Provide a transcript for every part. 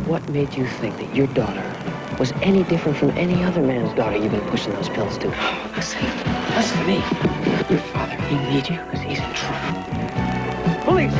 What made you think that your daughter was any different from any other man's daughter you've been pushing those pills to? Listen to me. Your father, he needs you because he's in trouble. Police!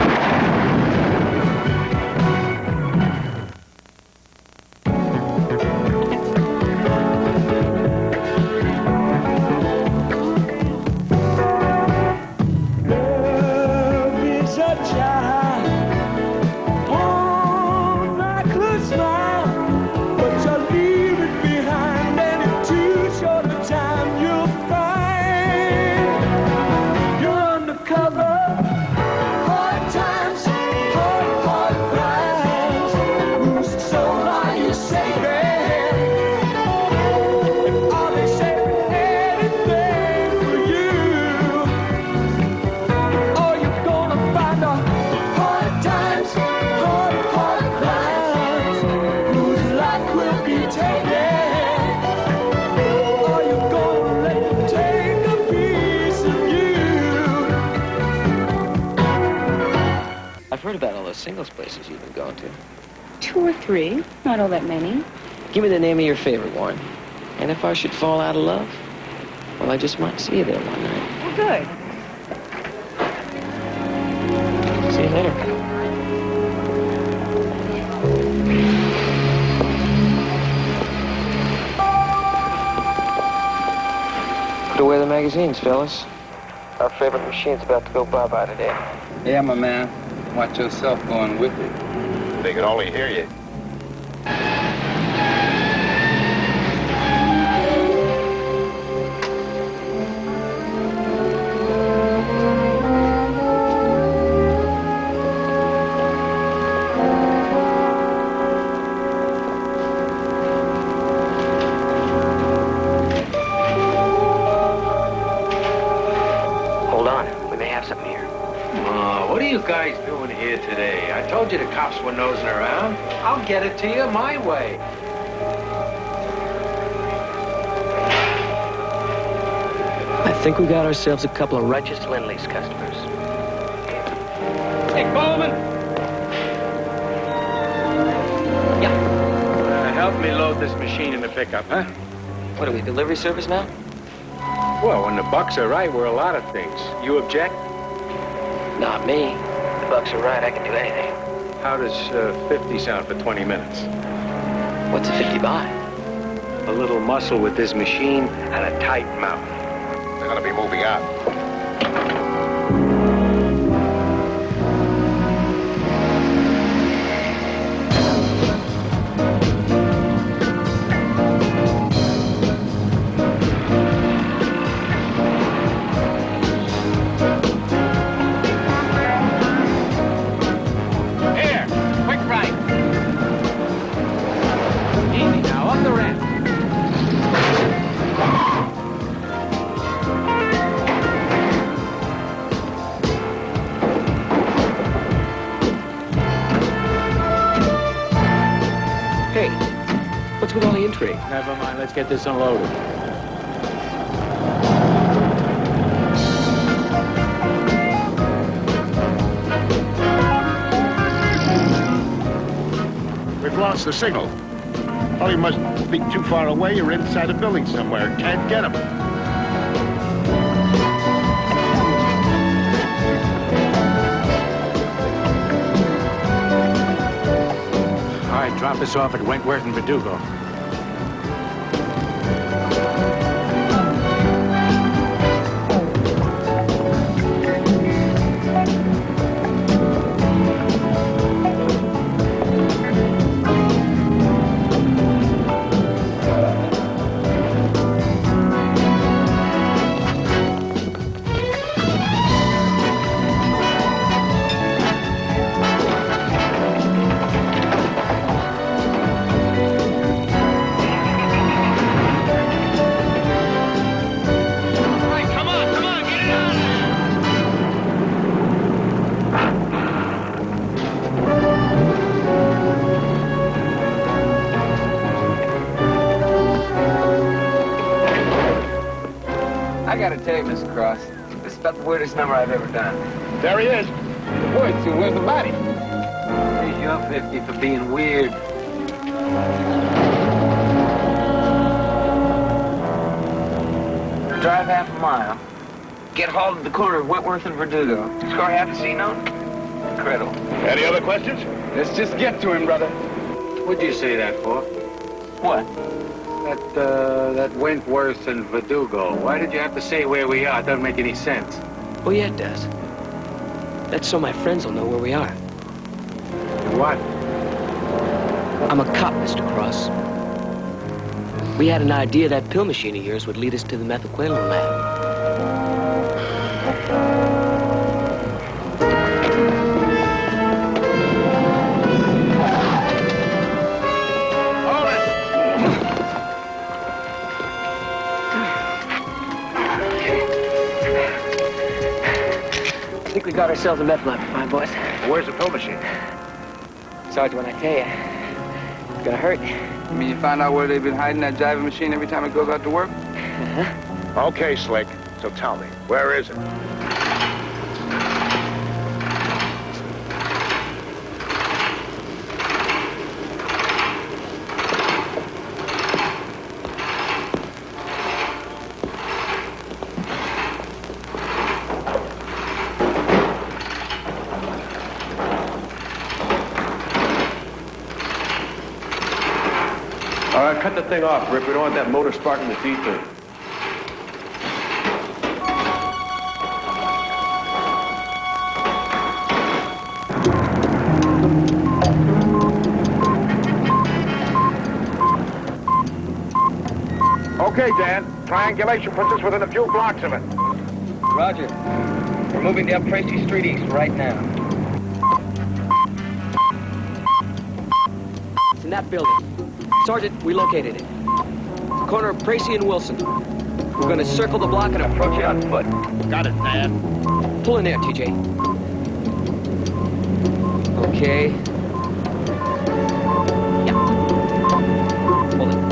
I've heard about all those singles places you've been going to. 2 or 3, not all that many. Give me the name of your favorite one. And if I should fall out of love, well, I just might see you there one night. Well, good. See you later. Put away the magazines, fellas. Our favorite machine's about to go bye-bye today. Yeah, my man. Watch yourself going with it. They can only hear you. Hold on. We may have something here. What are you guys doing here today? I told you the cops were nosing around. I'll get it to you my way. I think we got ourselves a couple of righteous Lindley's customers. Hey, Coleman! Yeah. Help me load this machine in the pickup, huh? What are we, delivery service now? Well, when the bucks are right, we're a lot of things. You object? Not me. The bucks are right, I can do anything. How does 50 sound for 20 minutes? What's a 50 by? A little muscle with this machine and a tight mouth. They're gonna be moving out. What's with all the intrigue? Never mind, let's get this unloaded. We've lost the signal. Oh, you must be too far away or inside a building somewhere. Can't get him. All right, drop us off at Wentworth and Verdugo. I gotta tell you, Mr. Cross, this is about the weirdest number I've ever done. There he is. Boy, so where's the body? Here's your 50 for being weird. Drive half a mile. Get hauled at the corner of Wentworth and Verdugo. Score half a C-note? Incredible. Any other questions? Let's just get to him, brother. What'd you say that for? What? That Wentworth and Verdugo. Why did you have to say where we are? It doesn't make any sense. Oh, yeah, it does. That's so my friends will know where we are. What? I'm a cop, Mr. Cross. We had an idea that pill machine of yours would lead us to the methaqualone lab. I think we got ourselves a meth lab, my boys. Where's the pill machine? Sarge, when I tell you, it's gonna hurt. I mean, you found out where they've been hiding that driving machine every time it goes out to work? Okay, Slick. So tell me, where is it? All right, cut the thing off, Rip. We don't want that motor sparking the ether. Okay, Dan. Triangulation puts us within a few blocks of it. Roger. We're moving down Tracy Street East right now. It's in that building. Sergeant, we located it. Corner of Tracy and Wilson. We're gonna circle the block and approach it on foot. Got it, Dan. Pull in there, TJ. Okay. Yeah. Hold it.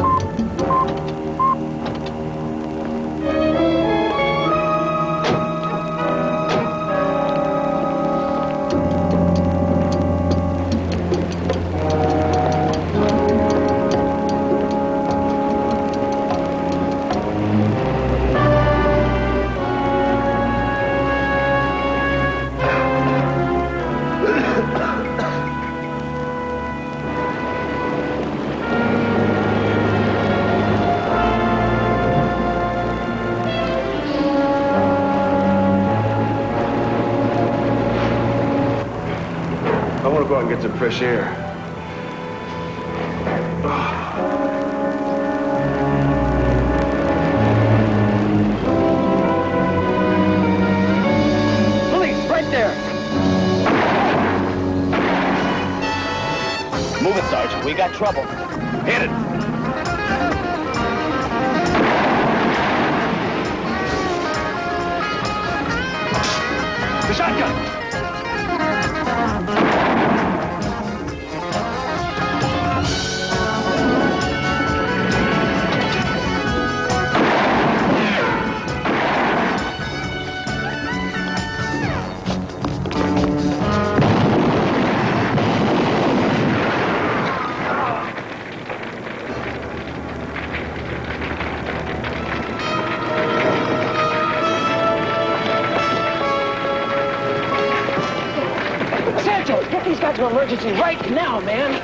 I want to go out and get some fresh air. Police, right there! Move it, Sergeant. We got trouble. Hit it. The shotgun. Get these guys to emergency right now, man.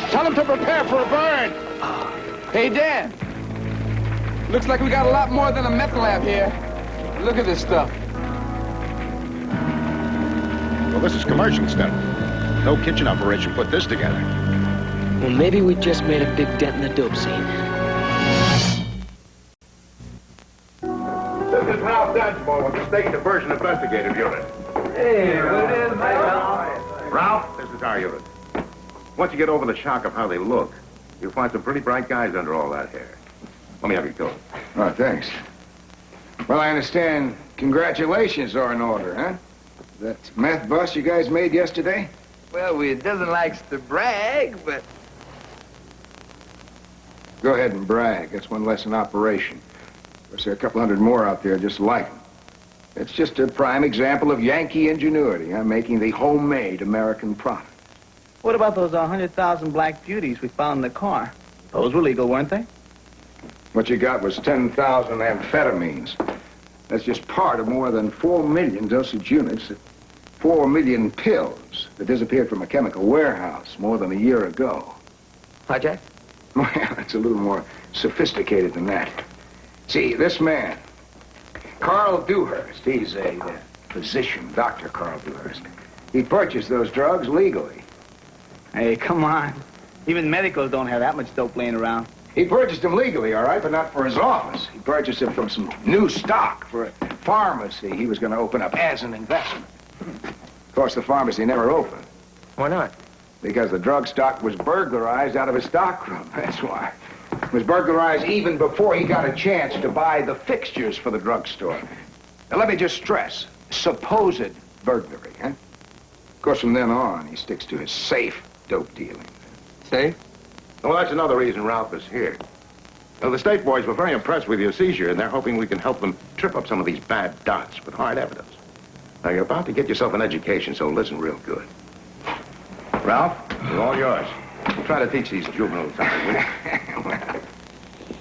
Tell them to prepare for a burn. Hey, Dan. Looks like we got a lot more than a meth lab here. Look at this stuff. Well, this is commercial stuff. No kitchen operation put this together. Well, maybe we just made a big dent in the dope scene. This is Ralph Dodgeball with the State Diversion Investigative Unit. Hey, what is it, Ralph, this is our unit. Once you get over the shock of how they look, you'll find some pretty bright guys under all that hair. Let me have your coat. Oh, thanks. Well, I understand congratulations are in order, huh? That meth bust you guys made yesterday? Well, we doesn't like to brag, but... Go ahead and brag. That's one less in operation. There's a couple hundred more out there just like them. It's just a prime example of Yankee ingenuity, huh? Making the homemade American product. What about those 100,000 black beauties we found in the car? Those were legal, weren't they? What you got was 10,000 amphetamines. That's just part of more than 4 million dosage units, 4 million pills that disappeared from a chemical warehouse more than a year ago. Hi, Jack. Well, it's a little more sophisticated than that. See, this man, Carl Dewhurst, he's a physician, Dr. Carl Dewhurst. He purchased those drugs legally. Hey, come on. Even medicals don't have that much dope laying around. He purchased them legally, all right, but not for his office. He purchased them from some new stock for a pharmacy he was going to open up as an investment. Of course, the pharmacy never opened. Why not? Because the drug stock was burglarized out of his stockroom, that's why. It was burglarized even before he got a chance to buy the fixtures for the drugstore. Now, let me just stress, supposed burglary, huh? Of course, from then on, he sticks to his safe dope dealing. Safe? Well, that's another reason Ralph is here. Well, the state boys were very impressed with your seizure, and they're hoping we can help them trip up some of these bad dots with hard evidence. Now, you're about to get yourself an education, so listen real good. Ralph, they're all yours. Try to teach these juveniles something, will you?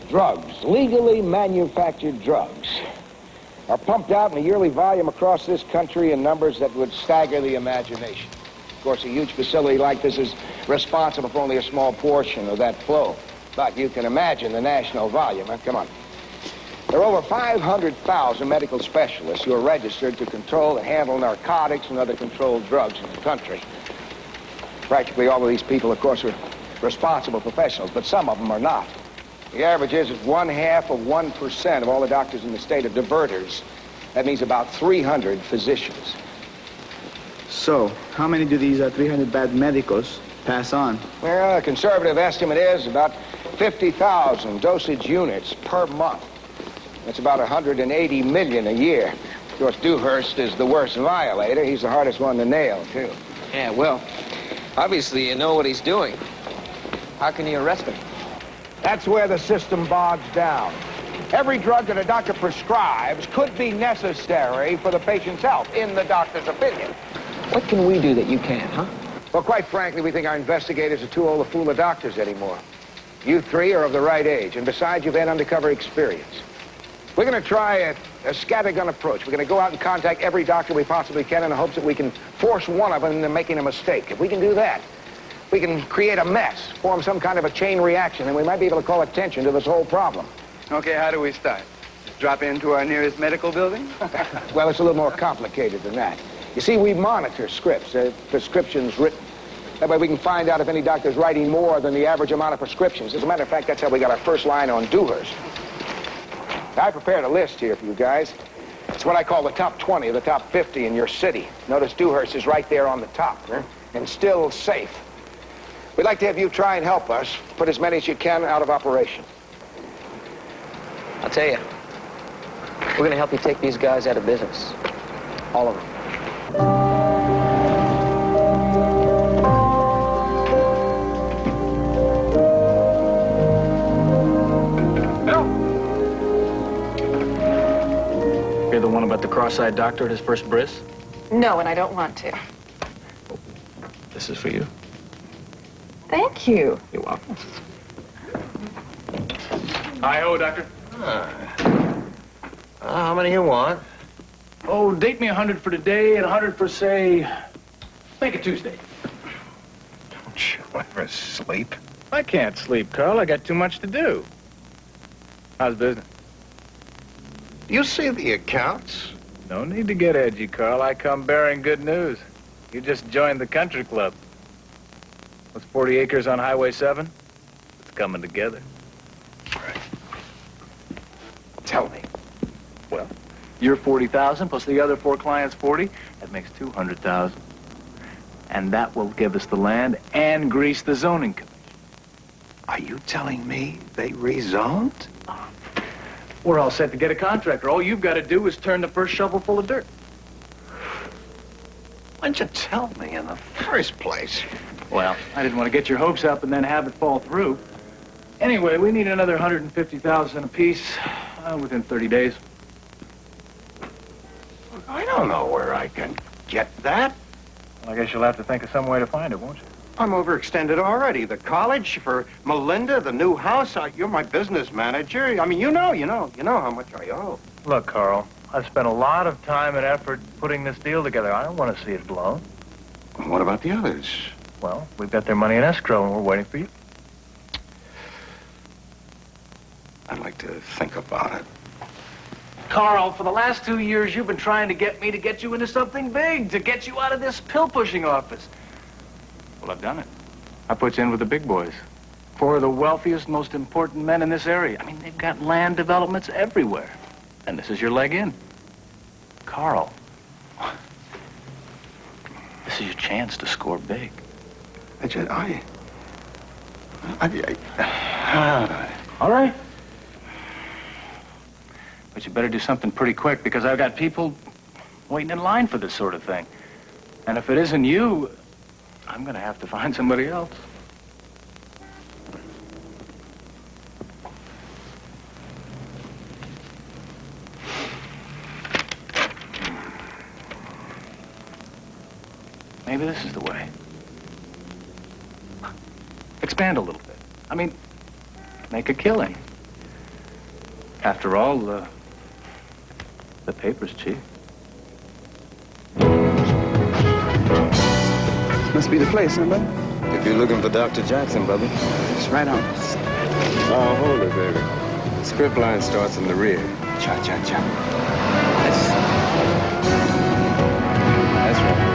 Drugs, legally manufactured drugs, are pumped out in a yearly volume across this country in numbers that would stagger the imagination. Of course, a huge facility like this is responsible for only a small portion of that flow. But you can imagine the national volume, huh? Come on. There are over 500,000 medical specialists who are registered to control and handle narcotics and other controlled drugs in the country. Practically all of these people, of course, are responsible professionals, but some of them are not. The average is that 0.5% of all the doctors in the state are diverters. That means about 300 physicians. So, how many do these 300 bad medicals pass on? Well, a conservative estimate is about 50,000 dosage units per month. That's about 180 million a year. Of course, Dewhurst is the worst violator. He's the hardest one to nail, too. Yeah, well, obviously you know what he's doing. How can you arrest him? That's where the system bogs down. Every drug that a doctor prescribes could be necessary for the patient's health, in the doctor's opinion. What can we do that you can't, huh? Well, quite frankly, we think our investigators are too old to fool the doctors anymore. You three are of the right age, and besides, you've had undercover experience. We're going to try a scattergun approach. We're going to go out and contact every doctor we possibly can in the hopes that we can force one of them into making a mistake. If we can do that, we can create a mess, form some kind of a chain reaction, and we might be able to call attention to this whole problem. Okay, how do we start? Drop into our nearest medical building? Well, it's a little more complicated than that. You see, we monitor scripts, prescriptions written. That way we can find out if any doctor's writing more than the average amount of prescriptions. As a matter of fact, that's how we got our first line on Dewhurst. I prepared a list here for you guys. It's what I call the top 20, the top 50 in your city. Notice Dewhurst is right there on the top, huh? And still safe. We'd like to have you try and help us put as many as you can out of operation. I'll tell you, we're going to help you take these guys out of business. All of them. You're the one about the cross-eyed doctor at his first bris? No, and I don't want to. This is for you. Thank you. You're welcome. Hi-ho, doctor. How many you want? Oh, date me 100 for today and 100 for, say, make it Tuesday. Don't you ever sleep? I can't sleep, Carl. I got too much to do. How's business? You see the accounts? No need to get edgy, Carl. I come bearing good news. You just joined the country club. What's 40 acres on Highway 7? It's coming together. Tell me. Well, you're 40,000 plus the other 4 clients 40. That makes 200,000. And that will give us the land and grease the zoning commission. Are you telling me they rezoned? We're all set to get a contractor. All you've got to do is turn the first shovel full of dirt. Why'd you tell me in the first place? Well, I didn't want to get your hopes up and then have it fall through. Anyway, we need another 150,000 apiece within 30 days. don't know where I can get that. I guess you'll have to think of some way to find it, won't you? I'm overextended already. The college for Melinda, the new house. You're my business manager. I mean, you know how much I owe. Look, Carl, I've spent a lot of time and effort putting this deal together. I don't want to see it blown. What about the others? Well, we've got their money in escrow, and we're waiting for you. I'd like to think about it. Carl, for the last 2 years, you've been trying to get me to get you into something big, to get you out of this pill-pushing office. Well, I've done it. I put you in with the big boys. 4 of the wealthiest, most important men in this area. I mean, they've got land developments everywhere. And this is your leg in. Carl, this is your chance to score big. All right. But you better do something pretty quick, because I've got people waiting in line for this sort of thing. And if it isn't you, I'm going to have to find somebody else. Maybe this is the way. Expand a little bit. I mean, make a killing. After all, the paper's cheap. Must be the place, huh, bud? If you're looking for Dr. Jackson, brother. It's right on. Oh, hold it, baby. Script line starts in the rear. Cha-cha-cha. That's right.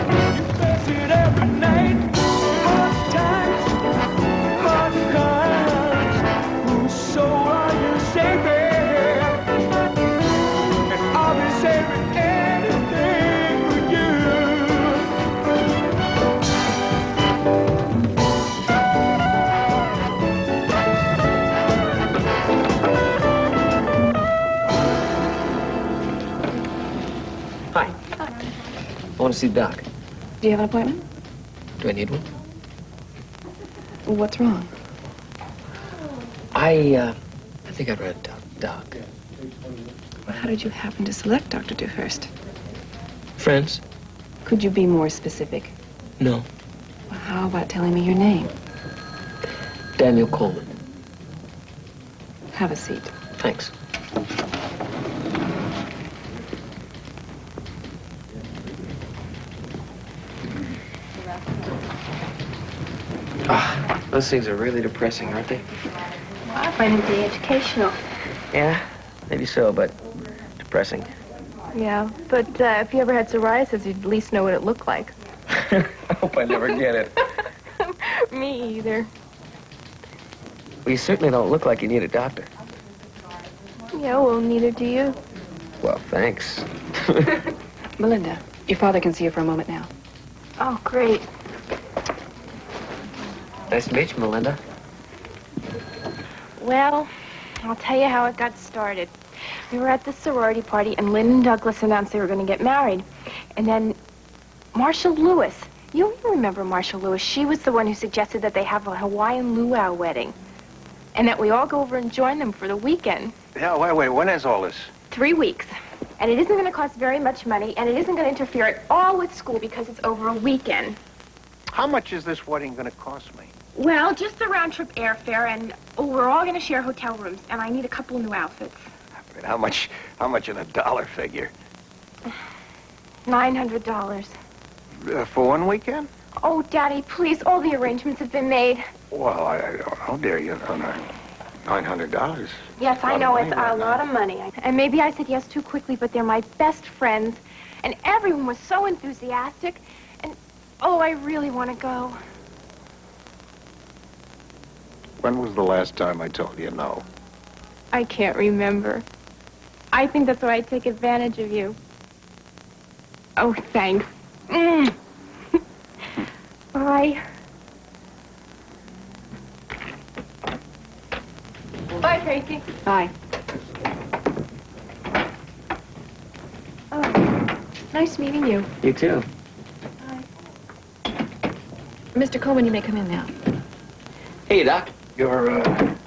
I want to see Doc. Do you have an appointment? Do I need one? What's wrong? I think I'd rather talk to Doc. Well, how did you happen to select Dr. Dewhurst? Friends? Could you be more specific? No. Well, how about telling me your name? Daniel Coleman. Have a seat. Thanks. Those things are really depressing, aren't they? Well, I find them pretty educational. Yeah, maybe so, but depressing. Yeah, but if you ever had psoriasis, you'd at least know what it looked like. I hope I never get it. Me either. Well, you certainly don't look like you need a doctor. Yeah, well, neither do you. Well, thanks. Melinda, your father can see you for a moment now. Oh, great. Nice to meet you, Melinda. Well, I'll tell you how it got started. We were at the sorority party, and Lynn and Douglas announced they were going to get married. And then Marcia Lewis, you remember Marcia Lewis, she was the one who suggested that they have a Hawaiian luau wedding. And that we all go over and join them for the weekend. Yeah, wait, when is all this? 3 weeks. And it isn't going to cost very much money, and it isn't going to interfere at all with school because it's over a weekend. How much is this wedding going to cost me? Well, just the round-trip airfare, and we're all going to share hotel rooms, and I need a couple of new outfits. I mean, how much in a dollar figure? $900. For one weekend? Oh, Daddy, please, all the arrangements have been made. Well, how dare you? $900. Yes, I know it's a lot of money. And maybe I said yes too quickly, but they're my best friends, and everyone was so enthusiastic, and, oh, I really want to go. When was the last time I told you no? I can't remember. I think that's why I take advantage of you. Oh, thanks. Bye. Bye, Tracy. Bye. Oh, nice meeting you. You too. Bye. Mr. Coleman, you may come in now. Hey, Doc. You're,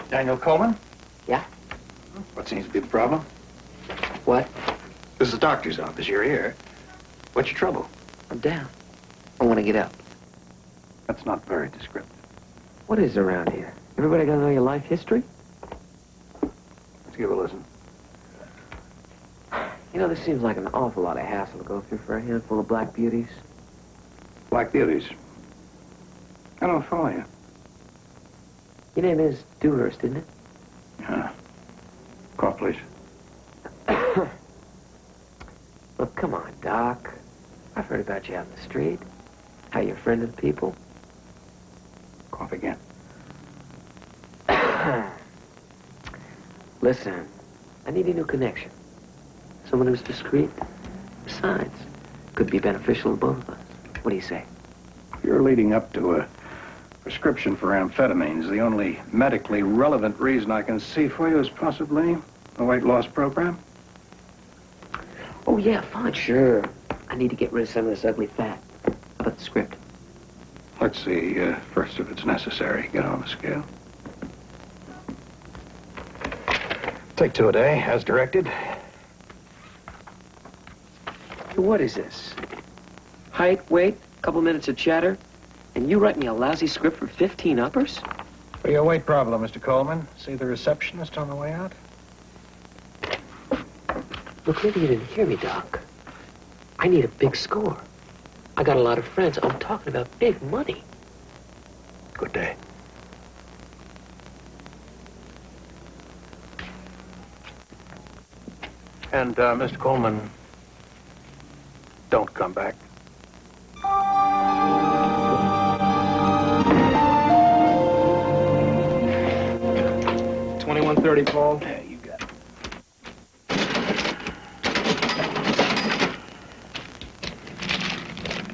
Daniel Coleman? Yeah? What seems to be the problem? What? This is the doctor's office. You're here. What's your trouble? I'm down. I want to get up. That's not very descriptive. What is around here? Everybody got to know your life history? Let's give a listen. You know, this seems like an awful lot of hassle to go through for a handful of black beauties. Black beauties. I don't follow you. Your name is Dewhurst, isn't it? Yeah. Cough, please. Look, come on, Doc. I've heard about you out in the street. How you're friending people. Cough again. Listen, I need a new connection. Someone who's discreet. Besides, could be beneficial to both of us. What do you say? You're leading up to a prescription for amphetamines. The only medically relevant reason I can see for you is possibly a weight loss program. Oh, yeah, fine, sure. I need to get rid of some of this ugly fat. How about the script? Let's see, first if it's necessary. Get on the scale. Take 2 a day, as directed. What is this? Height, weight, couple minutes of chatter, and you write me a lousy script for 15 uppers? For your weight problem, Mr. Coleman. See the receptionist on the way out? Look, maybe you didn't hear me, Doc. I need a big score. I got a lot of friends. I'm talking about big money. Good day. And, Mr. Coleman, don't come back. 2130, Paul. Yeah, you got it.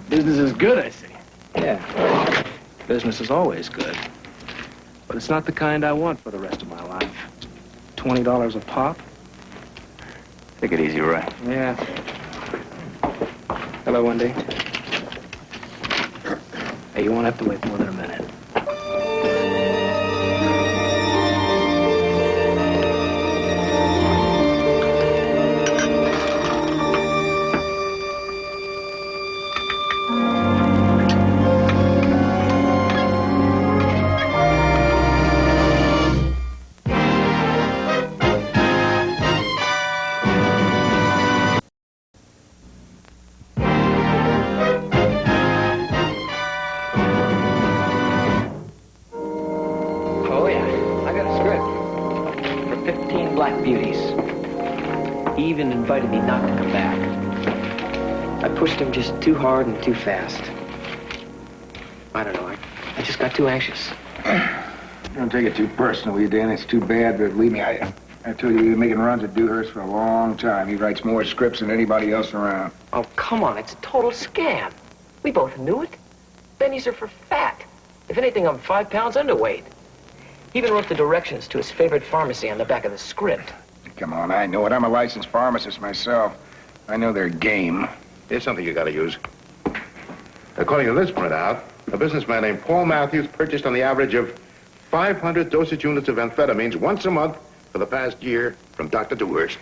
Business is good, I see. Yeah. Business is always good. But it's not the kind I want for the rest of my life. $20 a pop? Take it easy, Roy. Yeah. Hello, Wendy. Hey, you won't have to wait more than a minute. Oh, yeah. I got a script for 15 black beauties. He even invited me not to come back. I pushed him just too hard and too fast. I don't know. I just got too anxious. Don't take it too personally, Dan. It's too bad, but believe me, I told you, we've been making runs at Dewhurst for a long time. He writes more scripts than anybody else around. Oh, come on. It's a total scam. We both knew it. Bennies are for fat. If anything, I'm 5 pounds underweight. He even wrote the directions to his favorite pharmacy on the back of the script. Come on, I know it. I'm a licensed pharmacist myself. I know their game. Here's something you gotta use. According to this printout, a businessman named Paul Matthews purchased on the average of 500 dosage units of amphetamines once a month for the past year from Dr. Dewhurst.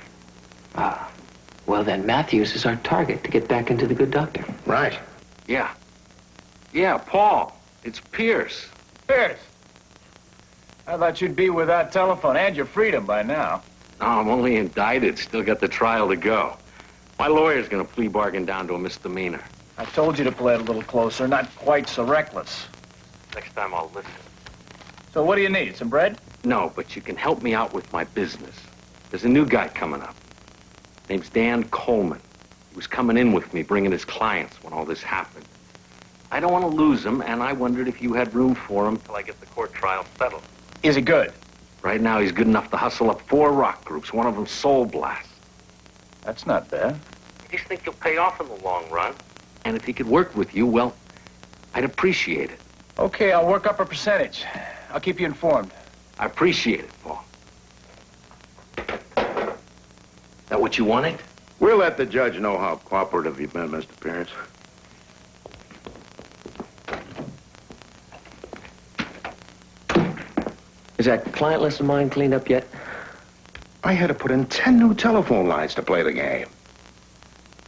Ah, well then Matthews is our target to get back into the good doctor. Right. Yeah. Yeah, Paul. It's Pierce. Pierce. I thought you'd be without telephone and your freedom by now. No, I'm only indicted. Still got the trial to go. My lawyer's gonna plea bargain down to a misdemeanor. I told you to play it a little closer, not quite so reckless. Next time I'll listen. So what do you need, some bread? No, but you can help me out with my business. There's a new guy coming up. Name's Dan Coleman. He was coming in with me, bringing his clients when all this happened. I don't want to lose him, and I wondered if you had room for him till I get the court trial settled. Is he good? Right now, he's good enough to hustle up 4 rock groups, one of them Soul Blast. That's not bad. I just think he'll pay off in the long run. And if he could work with you, well, I'd appreciate it. Okay, I'll work up a percentage. I'll keep you informed. I appreciate it, Paul. That what you wanted? We'll let the judge know how cooperative you've been, Mr. Pierce. Is that client list of mine cleaned up yet? I had to put in 10 new telephone lines to play the game.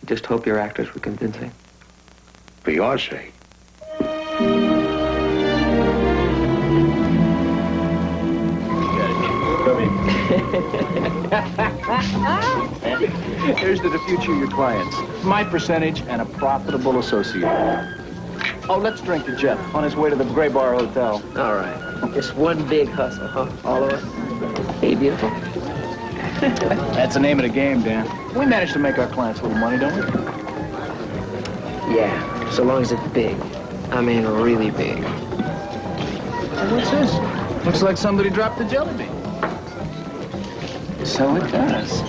Just hope your actors were convincing. For your sake. Here's to the future of your clients. My percentage and a profitable associate. Oh, let's drink to Jeff on his way to the Gray Bar Hotel. All right. Just one big hustle, huh? All of us? Hey, beautiful. That's the name of the game, Dan. We manage to make our clients a little money, don't we? Yeah, so long as it's big. I mean, really big. Well, what's this? Looks like somebody dropped the jelly bean. So it does.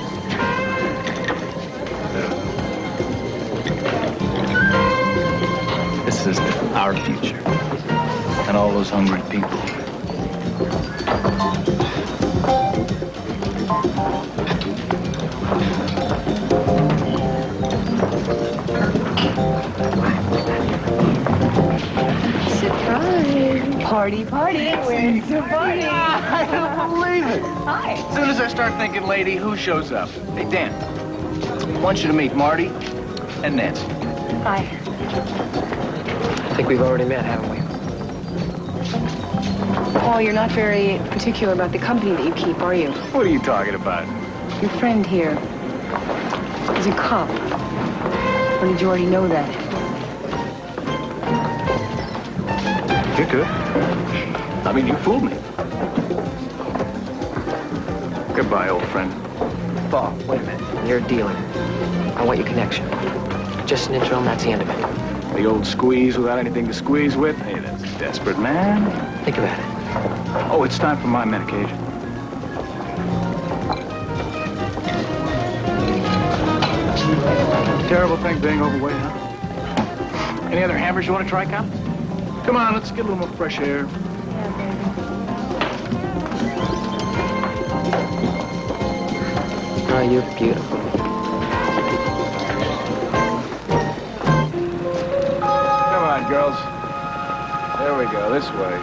This is our future. And all those hungry people. Surprise. Party, party. We're to party. I don't believe it. Hi. As soon as I start thinking lady, who shows up? Hey, Dan, I want you to meet Marty and Nancy. Hi. I think we've already met, haven't we? Paul, you're not very particular about the company that you keep, are you? What are you talking about? Your friend here is a cop. Or did you already know that? You could. I mean, you fooled me. Goodbye, old friend. Paul, wait a minute. You're a dealer. I want your connection. Just an intro, and that's the end of it. The old squeeze without anything to squeeze with? Hey, that's desperate, man. Think about it. Oh, it's time for my medication. Terrible thing being overweight, huh? Any other hammers you want to try, Cop? Come on, let's get a little more fresh air. Oh, you're beautiful. Come on, girls. There we go, this way.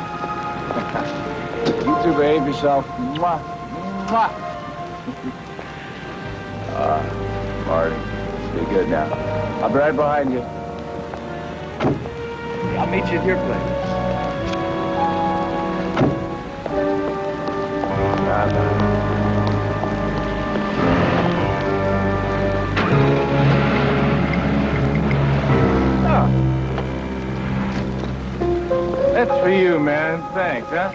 You two behave yourself. Mwah. Mwah. Marty, be good now. I'll be right behind you. I'll meet you at your place. That's for you, man. Thanks, huh?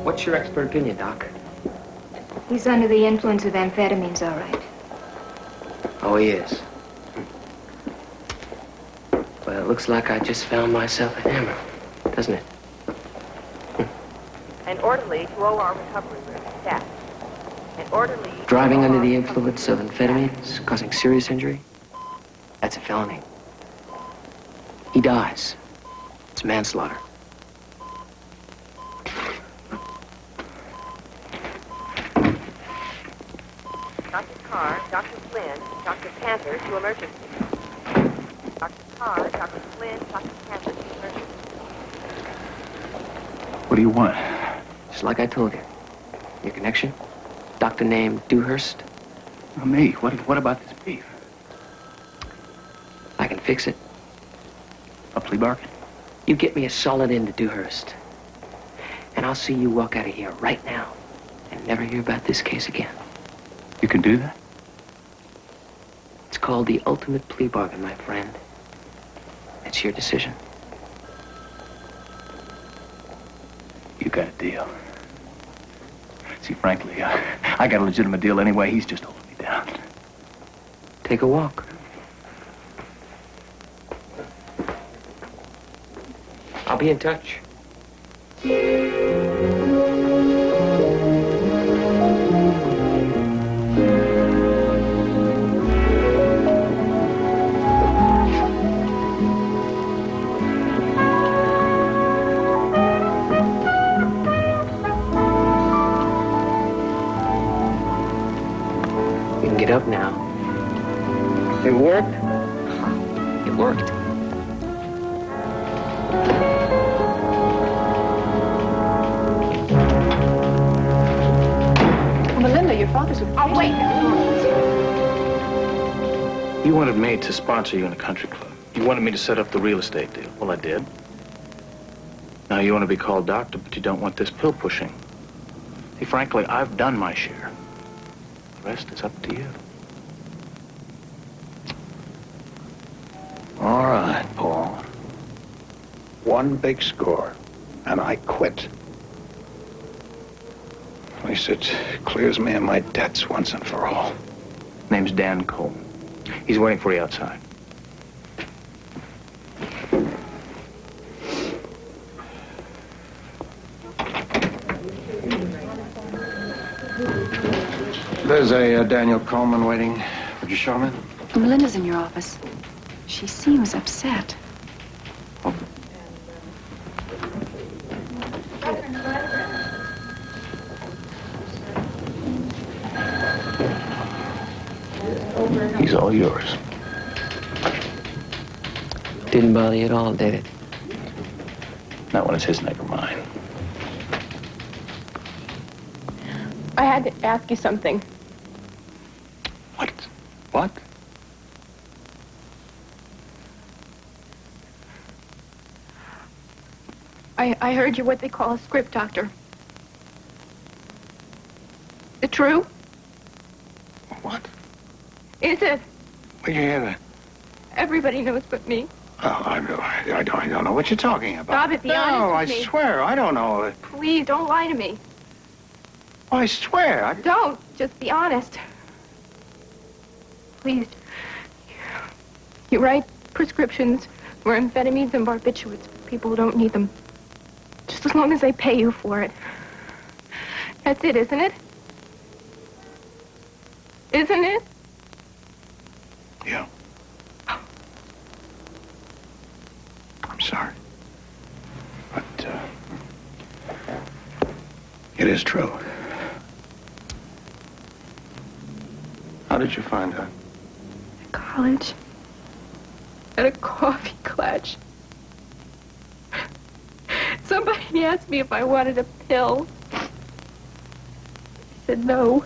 What's your expert opinion, Doc? He's under the influence of amphetamines, all right. Oh, he is. Well, it looks like I just found myself a hammer, doesn't it? An orderly to OR recovery room. Staff. An orderly... Driving under the influence of amphetamines, causing serious injury? That's a felony. He dies. It's manslaughter. Dr. Carr, Dr. Flynn, Dr. Panther to emergency. Dr. Carr, Dr. Flynn, Dr. Panther to emergency. What do you want? Just like I told you. Your connection? Doctor named Dewhurst? Well, me. What about this beef? I can fix it. A plea bargain? You get me a solid end to Dewhurst. And I'll see you walk out of here right now and never hear about this case again. You can do that? It's called the ultimate plea bargain, my friend. It's your decision. You got a deal. See, frankly, I got a legitimate deal anyway. He's just holding me down. Take a walk. I'll be in touch. You can get up now. It worked? It worked. Melinda, your father's... Oh, wait. You wanted me to sponsor you in a country club. You wanted me to set up the real estate deal. Well, I did. Now you want to be called doctor, but you don't want this pill pushing. See, frankly, I've done my share. The rest is up to you. All right, Paul. One big score, and I quit. At least it clears me of my debts once and for all. Name's Dan Coleman. He's waiting for you outside. There's a Daniel Coleman waiting. Would you show him in? Melinda's in your office. She seems upset. He's all yours. Didn't bother you at all, did it? Not when it's his neck or mine. I had to ask you something. What? What? I heard you're what they call a script doctor. Is it true? What? Is it? Where'd you hear that? Everybody knows but me. Oh, I don't know what you're talking about. Stop it, be no, honest with me. I swear, I don't know it. Please, don't lie to me. I swear. Don't. Just be honest. Please. You write prescriptions for amphetamines and barbiturates for people who don't need them. Just as long as they pay you for it. That's it, isn't it? Isn't it? Yeah. I'm sorry. But, it is true. How did you find out? College. At a coffee clutch. Somebody asked me if I wanted a pill. I said no.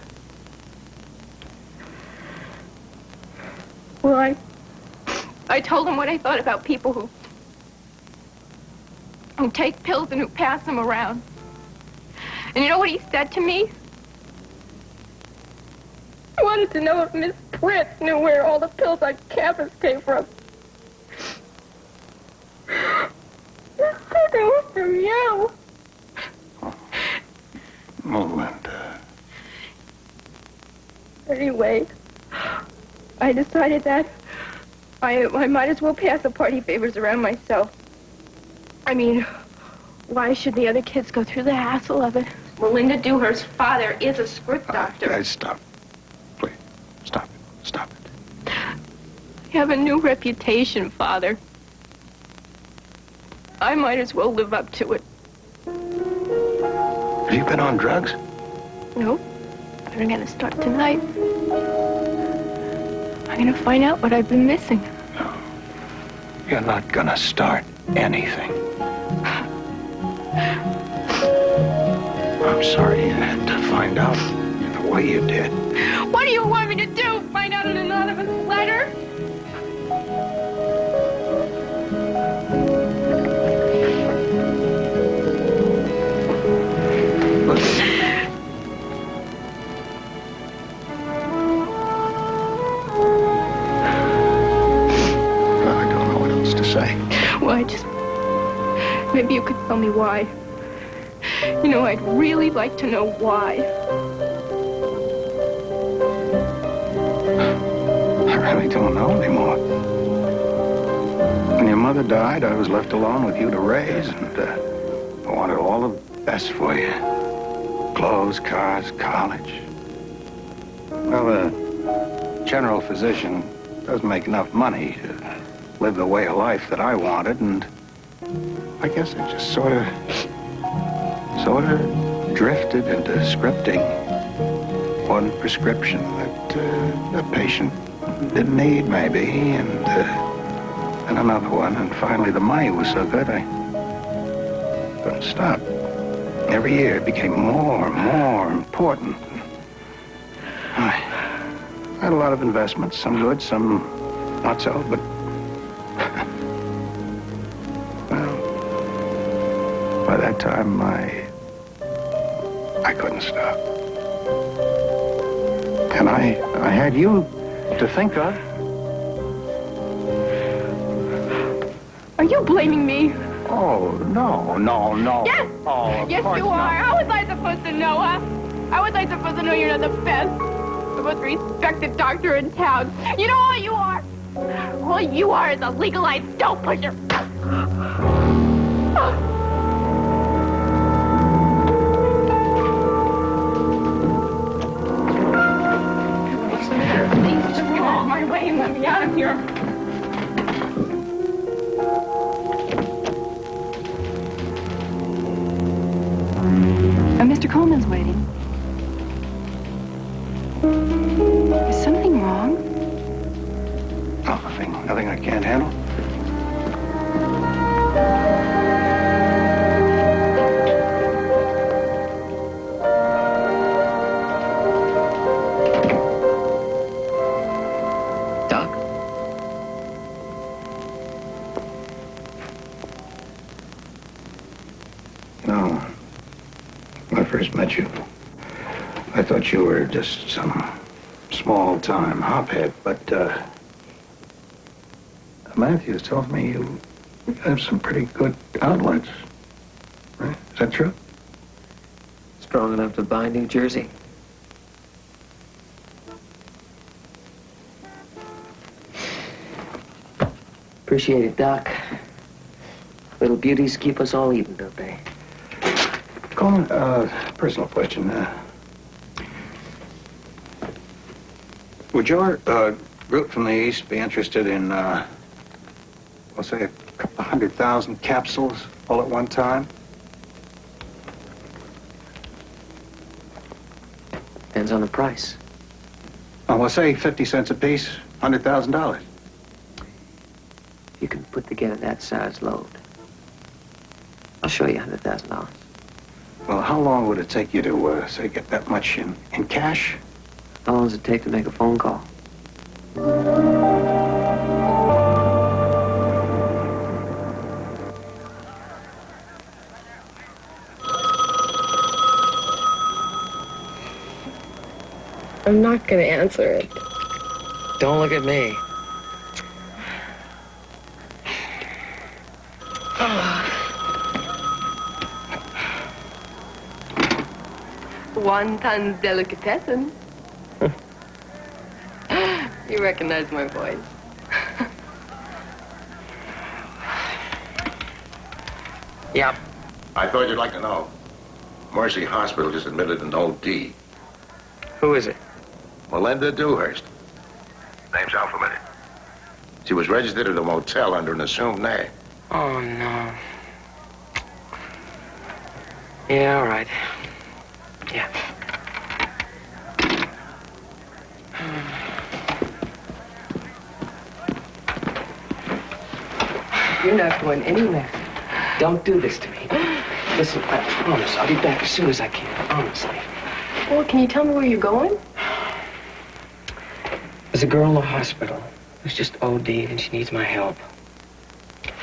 Well, I told him what I thought about people who take pills and who pass them around. And you know what he said to me? I wanted to know if Miss Pritz knew where all the pills on campus came from. They were from you. Melinda. Anyway, I decided that I might as well pass the party favors around myself. I mean, why should the other kids go through the hassle of it? Melinda Dewhurst's father is a script doctor. Guys, stop. Please, stop it. Stop it. You have a new reputation, Father. I might as well live up to it. Have you been on drugs? No, but I'm gonna start tonight. I'm gonna find out what I've been missing. No, you're not gonna start anything. I'm sorry you had to find out in the way you did. What do you want me to do? Find out an anonymous letter? Maybe you could tell me why. You know, I'd really like to know why. I really don't know anymore. When your mother died, I was left alone with you to raise, and I wanted all the best for you. Clothes, cars, college. Well, the general physician doesn't make enough money to live the way of life that I wanted, and I guess I just sort of drifted into scripting one prescription that the patient didn't need, maybe, and another one, and finally the money was so good I couldn't stop. Every year it became more and more important. I had a lot of investments, some good, some not so, but well, by that time I couldn't stop. And I had you to think of. Are you blaming me? Oh, no. Yes! Oh, yes, you are. How was I supposed to know, huh? How was I supposed to know you're not the best, the most respected doctor in town? You know all you are? All you are is a legalized dope pusher. Please just get out of my way and let me out of here. Mr. Coleman's waiting. Is something wrong? Oh, nothing I can't handle. Doc? No. When I first met you, I thought you were just some small-time hophead, but Matthews told me you have some pretty good outlets. Right? Is that true? Strong enough to buy New Jersey. Appreciate it, Doc. Little beauties keep us all even, don't they? Coleman, personal question. Would your group from the East be interested in, we'll say, a couple of 100,000 capsules all at one time? Depends on the price. Oh, we'll say 50 cents a piece, $100,000. If you can put together that size load, I'll show you $100,000. Well, how long would it take you to, say, get that much in cash? How long does it take to make a phone call? I'm not going to answer it. Don't look at me. Wonton delicatessen. You recognize my voice. Yep. I thought you'd like to know. Mercy Hospital just admitted an OD. Who is it? Melinda Dewhurst. Name sound familiar? She was registered at a motel under an assumed name. Oh, no. Yeah, all right. Yeah. You're not going anywhere. Don't do this to me. Listen, I promise I'll be back as soon as I can, honestly. Well, can you tell me where you're going? There's a girl in the hospital who's just OD'd and she needs my help.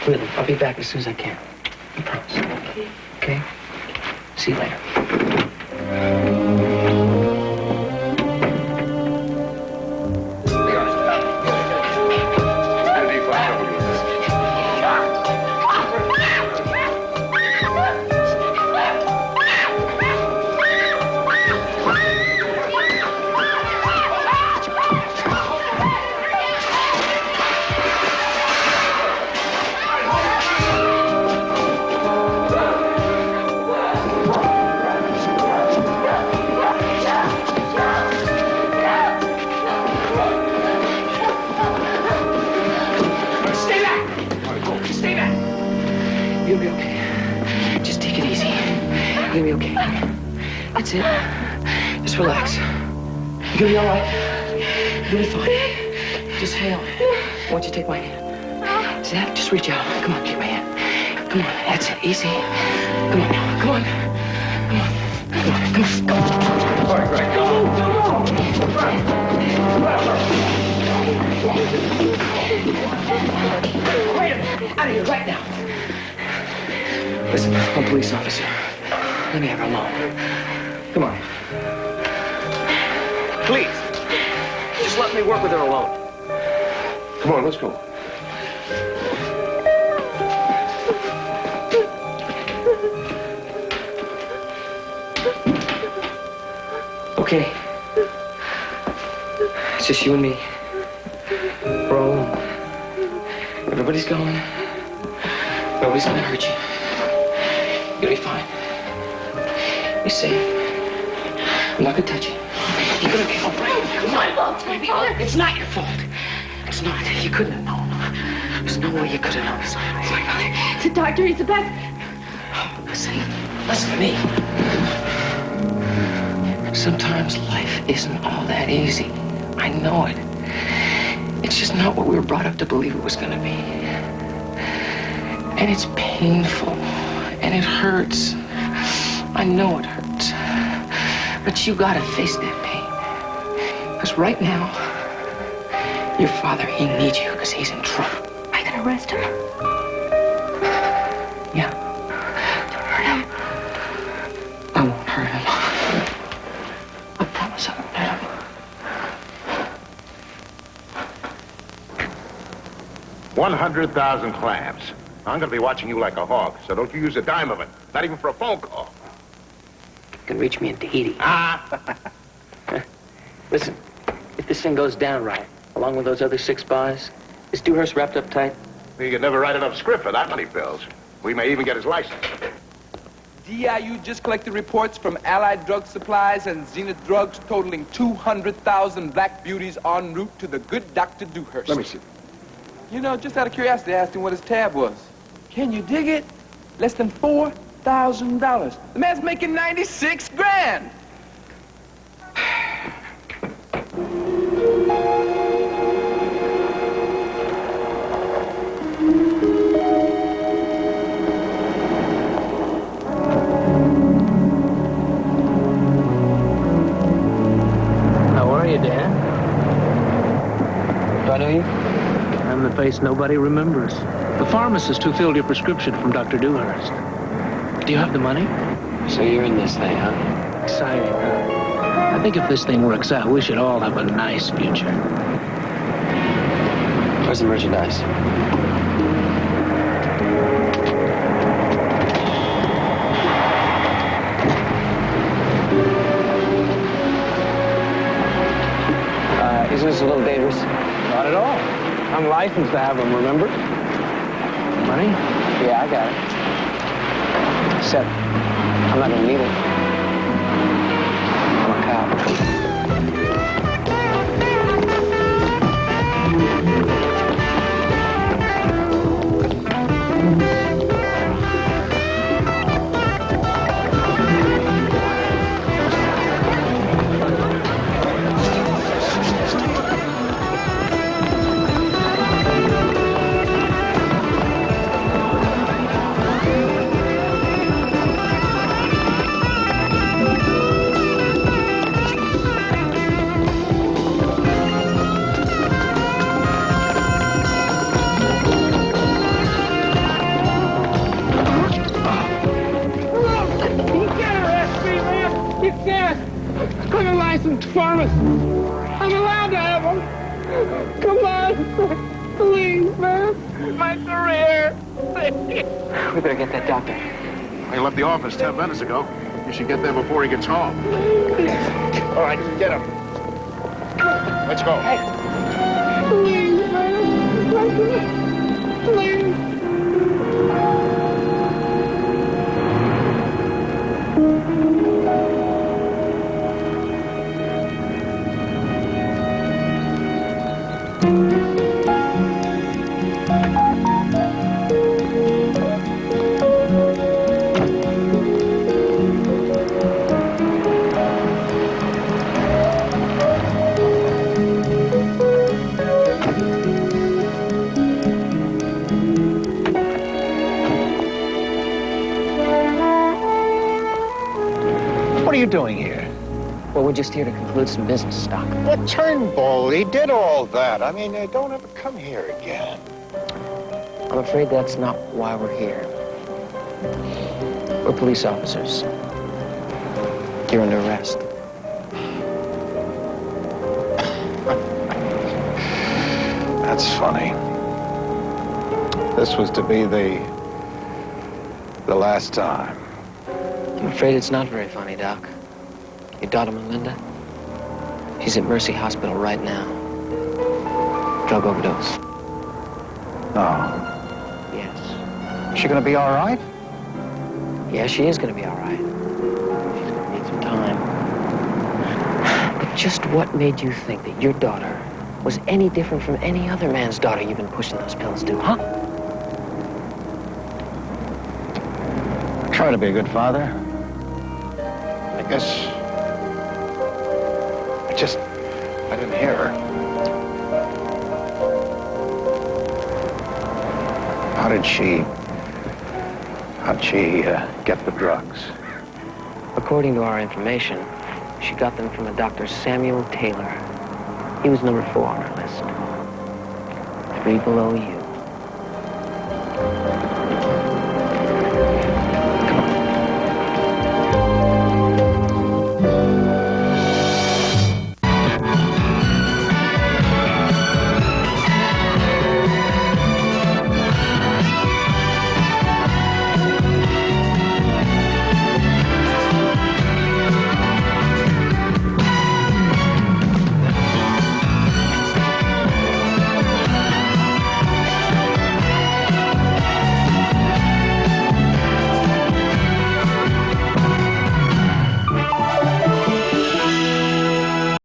Really, I'll be back as soon as I can. I promise. Okay. Okay? See you later. That's it. Just relax. You're gonna be all right. You'll be fine. Just hang on. I want you to take my hand. See that? Just reach out. Come on, take my hand. Come on. That's it. Easy. Come on now. Come on. Come on. Come on. Come on. Come on. All right, great. Go. Wait a minute. Out of here right now. Listen, I'm a police officer. Let me have her alone. Come on. Please. Just let me work with her alone. Come on, let's go. Okay. It's just you and me. We're all alone. Everybody's going. Nobody's gonna hurt you. You'll be fine. You're safe. I'm not gonna touch you. You're gonna be all right. Come on, love, baby. It's not your fault. It's not. You couldn't have known. There's no way you could have known. Oh my God. It's the doctor. He's the best. Listen to me. Sometimes life isn't all that easy. I know it. It's just not what we were brought up to believe it was gonna be. And it's painful. And it hurts. I know it hurts. But you gotta face that pain. Because right now, your father, he needs you because he's in trouble. I can arrest him. Yeah. Don't hurt him. I won't hurt him. I promise I won't hurt him. 100,000 clams. I'm going to be watching you like a hawk, so don't you use a dime of it. Not even for a phone call. You can reach me in Tahiti. Ah! Listen, if this thing goes down right, along with those other 6 bars, is Dewhurst wrapped up tight? You could never write enough script for that many pills. We may even get his license. DIU just collected reports from Allied Drug Supplies and Zenith Drugs totaling 200,000 black beauties en route to the good Dr. Dewhurst. Let me see. You know, just out of curiosity, I asked him what his tab was. Can you dig it? Less than $4,000. The man's making 96 grand. How are you, Dan? Do I know you? I'm the face nobody remembers. The pharmacist who filled your prescription from Dr. Dewhurst. Do you have the money? So you're in this thing, huh? Exciting, huh? I think if this thing works out, we should all have a nice future. Where's the merchandise? Isn't this a little dangerous? Not at all. I'm licensed to have them, remember? Money? Yeah, I got it. Except, I'm not gonna need it. I'm a cop. I'm a licensed pharmacist. I'm allowed to have them. Come on. Please, man. My career. We better get that doctor. He left the office 10 minutes ago. You should get there before he gets home. All right, get him. Let's go. Hey. Please, man. Please. doing here? Well, we're just here to conclude some business, Doc. What Turnbull? He did all that. I mean, don't ever come here again. I'm afraid that's not why we're here. We're police officers. You're under arrest. That's funny. This was to be the last time. I'm afraid it's not very funny, Doc. Your daughter, Melinda, she's at Mercy Hospital right now. Drug overdose. Oh. Yes. Is she gonna be all right? Yeah, she is gonna be all right. She's gonna need some time. But just what made you think that your daughter was any different from any other man's daughter you've been pushing those pills to, huh? I try to be a good father. I guess I didn't hear her. How'd she get the drugs? According to our information, she got them from a Dr. Samuel Taylor. He was number 4 on our list. 3 below you.